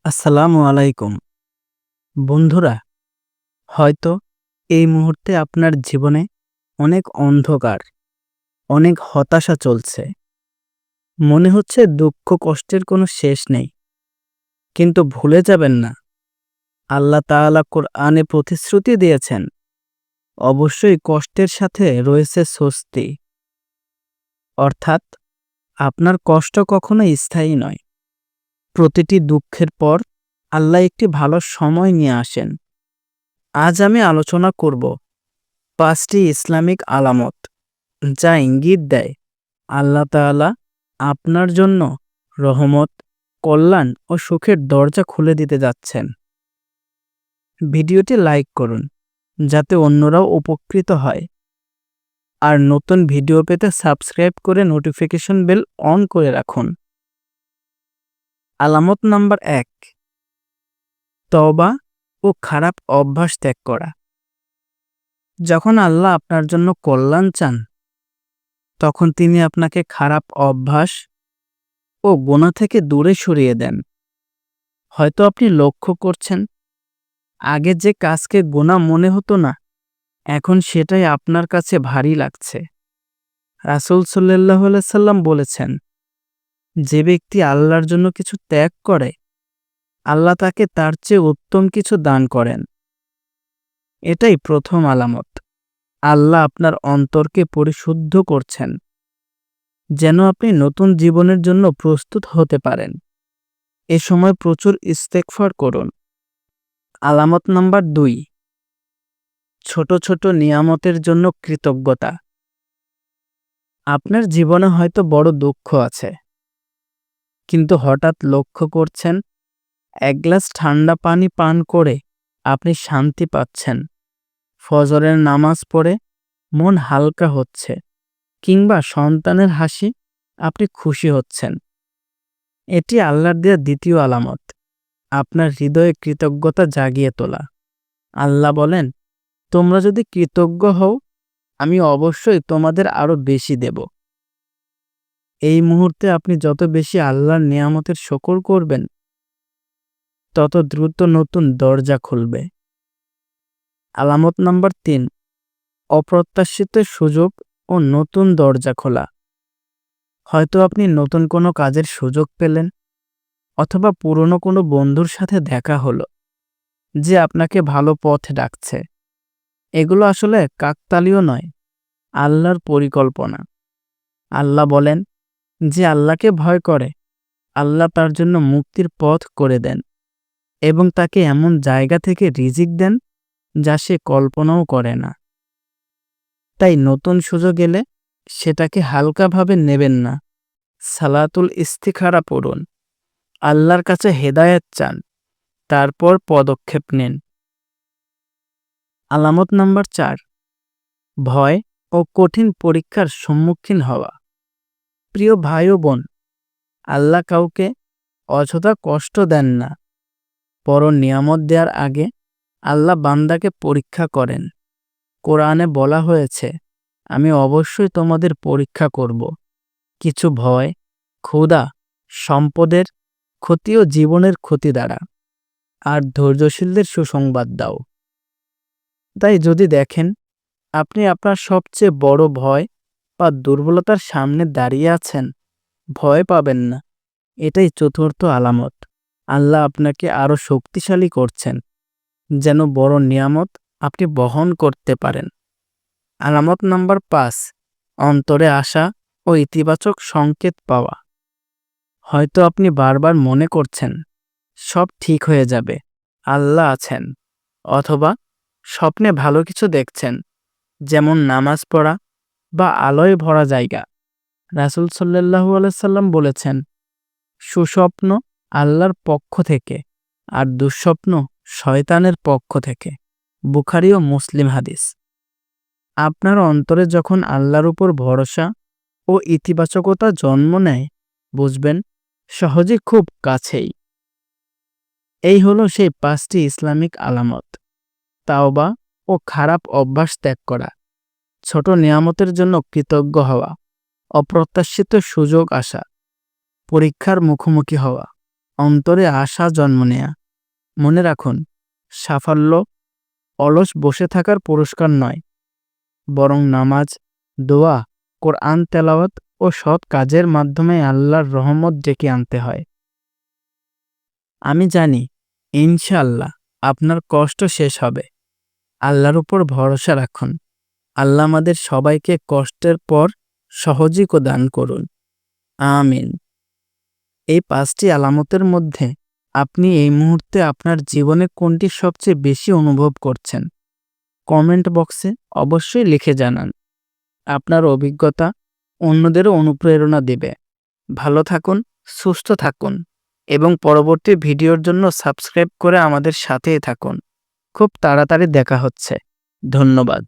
আসসালামু আলাইকুম। বন্ধুরা, হয়তো এই মুহূর্তে আপনার জীবনে অনেক অন্ধকার, অনেক হতাশা চলছে। মনে হচ্ছে দুঃখ কষ্টের কোনো শেষ নেই। কিন্তু ভুলে যাবেন না, আল্লাহ তাআলা কোরআনে প্রতিশ্রুতি দিয়েছেন, অবশ্যই কষ্টের সাথে রয়েছে স্বস্তি। অর্থাৎ আপনার কষ্ট কখনো স্থায়ী নয়। প্রতিটি দুঃখের পর আল্লাহ একটি ভালো সময় নিয়ে আসেন। আজ আমি আলোচনা করব ৫টি ইসলামিক আলামত, যা ইঙ্গিত দেয় আল্লাহ তাআলা আপনার জন্য রহমত, কল্যাণ ও সুখের দরজা খুলে দিতে যাচ্ছেন। ভিডিওটি লাইক করুন যাতে অন্যরাও উপকৃত হয়। আর নতুন ভিডিও পেতে সাবস্ক্রাইব করে নোটিফিকেশন বেল অন করে রাখুন। আলামত নাম্বার ১, তওবা ও খারাপ অভ্যাস ত্যাগ করা। যখন আল্লাহ আপনার জন্য কল্যাণ চান, তখন তিনি আপনাকে খারাপ অভ্যাস ও গুনাহ থেকে দূরে সরিয়ে দেন। হয়তো আপনি লক্ষ্য করছেন, আগে যে কাজকে গুনাহ মনে হতো না, এখন সেটাই আপনার কাছে ভারী লাগছে। রাসূল সাল্লাল্লাহু আলাইহি সাল্লাম বলেছেন, যে ব্যক্তি আল্লাহর জন্য কিছু ত্যাগ করে, আল্লাহ তাকে তার চেয়ে উত্তম কিছু দান করেন। এটাই প্রথম আলামত। আল্লাহ আপনার অন্তরকে পরিশুদ্ধ করছেন, যেন আপনি নতুন জীবনের জন্য প্রস্তুত হতে পারেন। এ সময় প্রচুর ইস্তেগফার করুন। আলামত নাম্বার ২, ছোট ছোট নিয়ামতের জন্য কৃতজ্ঞতা। আপনার জীবনে হয়তো বড় দুঃখ আছে, কিন্তু হঠাৎ লক্ষ্য করছেন এক গ্লাস ঠান্ডা পানি পান করে আপনি শান্তি পাচ্ছেন, ফজরের নামাজ পড়ে মন হালকা হচ্ছে, কিংবা সন্তানের হাসি আপনি খুশি হচ্ছেন। এটি আল্লাহর দেয়া দ্বিতীয় আলামত, আপনার হৃদয়ে কৃতজ্ঞতা জাগিয়ে তোলা। আল্লাহ বলেন, তোমরা যদি কৃতজ্ঞ হও, আমি অবশ্যই তোমাদের আরো বেশি দেব। এই মুহূর্তে আপনি যত বেশি আল্লাহর নিয়ামতের শুকর করবেন, তত দ্রুত নতুন দরজা খুলবে। আলামত নাম্বার ৩, অপ্রত্যাশিত সুযোগ ও নতুন দরজা খোলা। হয়তো আপনি নতুন কোনো কাজের সুযোগ পেলেন, অথবা পুরনো কোনো বন্ধুর সাথে দেখা হলো, যে আপনাকে ভালো পথ ডাকছে। এগুলো আসলে কাকতালীয় নয়, আল্লাহর পরিকল্পনা। আল্লাহ বলেন, যে আল্লাহকে ভয় করে, আল্লাহ তার জন্য মুক্তির পথ করে দেন এবং তাকে এমন জায়গা থেকে রিজিক দেন যা সে কল্পনাও করে না। তাই নতুন সুযোগ এলে সেটাকে হালকাভাবে নেবেন না। সালাতুল ইস্তিখারা পড়ুন, আল্লাহর কাছে হেদায়েত চান, তারপর পদক্ষেপ নিন। আলামত নাম্বার ৪, ভয় ও কঠিন পরীক্ষার সম্মুখীন হওয়া। প্রিয় ভাই ও বোন, আল্লাহ কাউকে অযথা কষ্ট দেন না। বড় নিয়ামত দেওয়ার আগে আল্লাহ বান্দাকে পরীক্ষা করেন। কোরআনে বলা হয়েছে, আমি অবশ্যই তোমাদের পরীক্ষা করব। কিছু ভয়, ক্ষুধা, সম্পদের ক্ষতি ও জীবনের ক্ষতি দ্বারা, আর ধৈর্যশীলদের সুসংবাদ দাও। তাই যদি দেখেন আপনি আপনার সবচেয়ে বড় ভয় বা দুর্বলতার সামনে দাঁড়িয়ে আছেন, ভয় পাবেন না। এটাই চতুর্থ আলামত, আল্লাহ আপনাকে আরো শক্তিশালী করছেন, যেন বড় নিয়ামত আপনি বহন করতে পারেন। আলামত নাম্বার ৫, অন্তরে আশা ও ইতিবাচক সংকেত পাওয়া। হয়তো আপনি বারবার মনে করছেন সব ঠিক হয়ে যাবে, আল্লাহ আছেন, অথবা স্বপ্নে ভালো কিছু দেখছেন, যেমন নামাজ পড়া বা আলোয় ভরা জায়গা। রাসূল সাল্লাল্লাহু আলাইহি সাল্লাম বলেছেন, সুস্বপ্ন আল্লাহর পক্ষ থেকে আর দুঃস্বপ্ন শয়তানের পক্ষ থেকে। বুখারী ও মুসলিম হাদিস। আপনার অন্তরে যখন আল্লাহর উপর ভরসা ও ইতিবাচকতা জন্ম নেয়, বুঝবেন সহজে খুব কাছেই। এই হলো সেই ৫টি ইসলামিক আলামত। তাওবা ও খারাপ অভ্যাস ত্যাগ করা, ছোট নিয়ামতের জন্য কৃতজ্ঞ হওয়া, অপ্রত্যাশিত সুযোগ আসা, পরীক্ষার মুখোমুখি হওয়া, অন্তরে আশা জন্ম নেয়া। মনে রাখুন, সাফল্য অলস বসে থাকার পুরস্কার নয়, বরং নামাজ, দোয়া, কোরআন তেলাওয়াত ও সৎ কাজের মাধ্যমে আল্লাহর রহমত ডেকে আনতে হয়। আমি জানি, ইনশাআল্লাহ আপনার কষ্ট শেষ হবে। আল্লাহর উপর ভরসা রাখুন। আল্লাহ আমাদের সবাইকে কষ্টের পর সহজিক দান করুন। আমিন। এই 5টি আলামতের মধ্যে আপনি এই মুহূর্তে আপনার জীবনে কোনটি সবচেয়ে বেশি অনুভব করছেন? কমেন্ট বক্সে অবশ্যই লিখে জানান। আপনার অভিজ্ঞতা অন্যদেরও অনুপ্রেরণা দেবে। ভালো থাকুন, সুস্থ থাকুন এবং পরবর্তী ভিডিওর জন্য সাবস্ক্রাইব করে আমাদের সাথেই থাকুন। খুব তাড়াতাড়ি দেখা হচ্ছে। ধন্যবাদ।